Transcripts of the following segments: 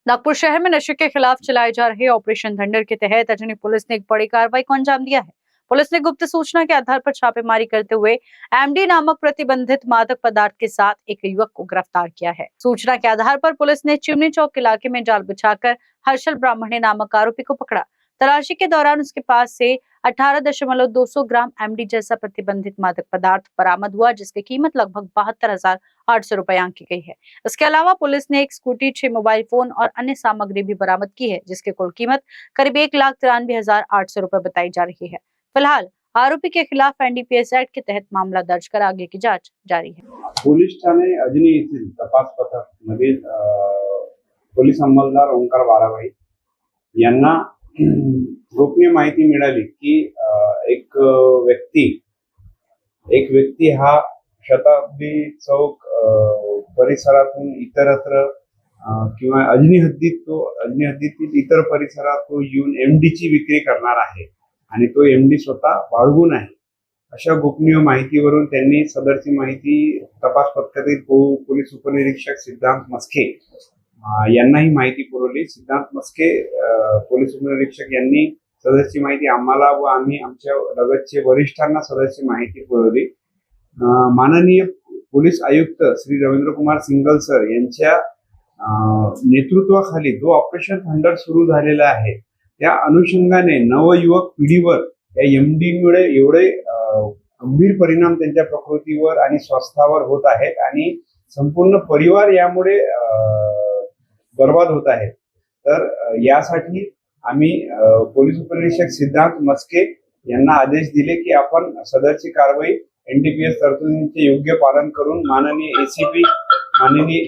नागपुर शहर में नशे के खिलाफ चलाए जा रहे ऑपरेशन धंडर के तहत अजनी पुलिस ने एक बड़ी कार्रवाई को अंजाम दिया है। पुलिस ने गुप्त सूचना के आधार पर छापेमारी करते हुए एमडी नामक प्रतिबंधित मादक पदार्थ के साथ एक युवक को गिरफ्तार किया है। सूचना के आधार पर पुलिस ने चिमनी चौक इलाके में जाल बिछाकर हर्षल ब्राह्मणे नामक आरोपी को पकड़ा। तलाशी के दौरान उसके पास से 18.200 ग्राम एमडी जैसा प्रतिबंधित मादक पदार्थ बरामद हुआ, जिसकी कीमत लगभग 72,800 रुपए आंकी गई है। इसके अलावा पुलिस ने एक स्कूटी, 6 मोबाइल फोन और अन्य सामग्री भी बरामद की है, जिसकी कुल कीमत करीब 1,93,800 रुपए बताई जा रही है। फिलहाल आरोपी के खिलाफ एनडीपीएस एक्ट के तहत मामला दर्ज कर आगे की जांच जारी है। पोलीस ठाणे अजनी येथील तपास पथक मधील पोलीस अंमलदार ओंकार बाराभाई यांना गोपनीय माहिती मिळाली की एक व्यक्ती हा शताब्दी चौक परिसरातून इतरत्र किंवा अजनी हद्दीतील इतर परिसरात तो येऊन एमडीची विक्री करणार आहे आणि तो एमडी स्वतः बाळगून आहे। अशा गोपनीय माहितीवरून त्यांनी सदरची माहिती तपास पथकातील पोलीस उपनिरीक्षक सिद्धांत मस्के यांना ही माहिती पुरवली। सिद्धांत मस्के पोलीस उपनिरीक्षक यांनी सदरची माहिती आम्हाला व आम्ही आमच्या लगतचे वरिष्ठांना सदरची माहिती पुरवली। माननीय पोलीस आयुक्त श्री रवींद्र कुमार सिंगल सर यांच्या नेतृत्वाखाली जो ऑपरेशन थंडर सुरू झालेला आहे, त्या अनुषंगाने नवयुवक पिढीवर या एमडीमुळे एवढे गंभीर परिणाम त्यांच्या प्रकृतीवर आणि स्वास्थ्यावर होत आहेत आणि संपूर्ण परिवार यामुळे बर्बाद होत आहे। तर यासाठी आम्ही पोलीस उपनिरीक्षक सिद्धांत मस्के यांना आदेश दिले की आपण सदरची कारवाई एनडीपीएस तरतुदींचे योग्य पालन करून माननीय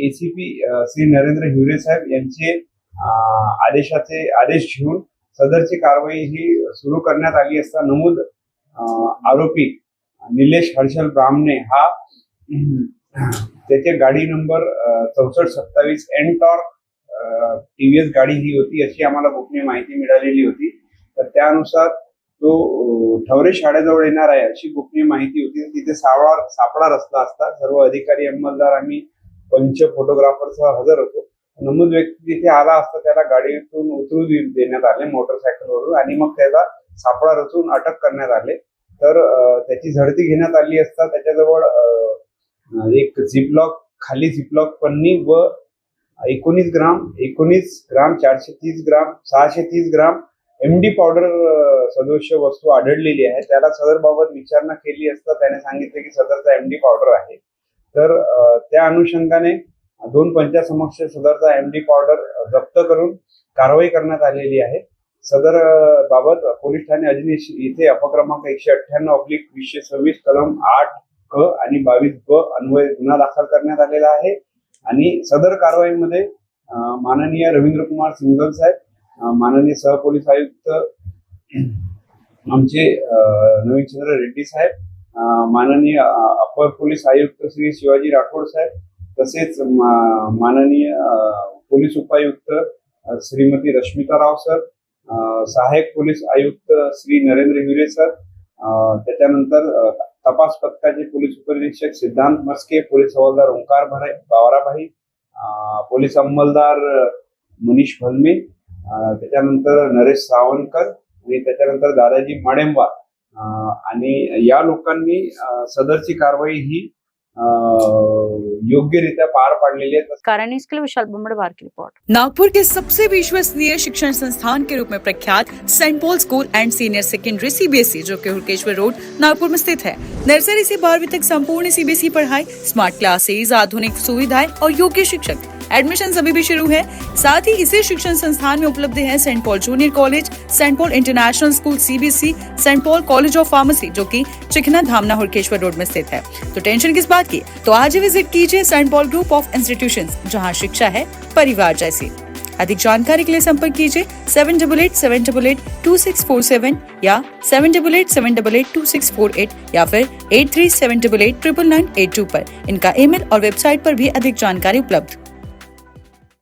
एसीपी श्री नरेंद्र हिवरे साहेब यांचे आदेश घेऊन सदरची कारवाई ही सुरू करण्यात आली असता नमूद आरोपी निलेश हर्षल ब्राह्मणे हा त्याचे गाडी नंबर 6427 एनटॉर्क टीव्हीएस गाडी ही होती अशी आम्हाला गोपनीय माहिती मिळालेली होती। तर त्यानुसार तो ठवरे शाळेजवळ येणार आहे अशी गोपनीय माहिती होती। तिथे सापळा रस्ता असता सर्व अधिकारी अंमलदार आम्ही पंच फोटोग्राफरसह हजर होतो। नमूद व्यक्ती तिथे आला असता त्याला गाडीतून उतरू देण्यात आले मोटरसायकलवरून आणि मग त्याला सापळा रचून अटक करण्यात आले। तर त्याची झडती घेण्यात आली असता त्याच्याजवळ एक खाली झिपलॉक पन्नी व 19 ग्राम 430 ग्राम 630 ग्राम एमडी पावडर सदृश्य वस्तू आढळलेली आहे। त्याला सदर बाबत विचारणा केली असता त्याने सांगितले की सदरचा एमडी पावडर आहे। तर त्या अनुषंगाने दोन पंचासमक्ष सदरचा एमडी पावडर जप्त करून कारवाई करण्यात आलेली आहे। सदर बाबत पोलीस ठाणे अजनी येथे अपक्रमांक 198/226 कलम 8 क आणि 22 ब अन्वये गुन्हा दाखल करण्यात आलेला आहे आणि सदर कारवाईमध्ये माननीय रवींद्र कुमार सिंगल साहेब, माननीय सहपोलीस आयुक्त आमचे नवीनचंद्र रेड्डी साहेब, माननीय अपर पोलीस आयुक्त श्री शिवाजी राठोड साहेब, तसेच माननीय पोलीस उपायुक्त श्रीमती रश्मिता राव सर, सहाय्यक पोलीस आयुक्त श्री नरेंद्र हिवरे सर, त्याच्यानंतर तपास पथकाचे पोलीस उपनिरीक्षक सिद्धांत मस्के, पोलीस हवालदार ओंकार बाराभाई, पोलीस अंमलदार मनीष भलमे, त्याच्यानंतर नरेश सावंतकर आणि त्याच्यानंतर दादाजी माडेंबा आणि या लोकांनी सदरची कारवाई ही योग्यरीत्या पार पाडलेली है। कारण इसके लिए विशाल बुमड़वार की रिपोर्ट। नागपुर के सबसे विश्वसनीय शिक्षण संस्थान के रूप में प्रख्यात saint Paul school and senior secondary CBSE, जो कि हुड़केश्वर रोड नागपुर में स्थित है। नर्सरी से 12वीं तक संपूर्ण सीबीएसई पढ़ाई, स्मार्ट क्लासेज, आधुनिक सुविधाएं और योग्य शिक्षक। एडमिशन अभी भी शुरू है। साथ ही इसी शिक्षण संस्थान में उपलब्ध है saint Paul junior college, saint Paul international school CBSE, saint Paul college of pharmacy, जो कि चिकना धामना हुड़केश्वर रोड में स्थित है। तो टेंशन किस बात की, तो आज विजिट कीजिए saint Paul group of institutions, जहां शिक्षा है परिवार जैसी। अधिक जानकारी के लिए संपर्क कीजिए 7887882647 या 7887882648 या फिर 8378889982 पर। इनका ईमेल और वेबसाइट पर भी अधिक जानकारी उपलब्ध।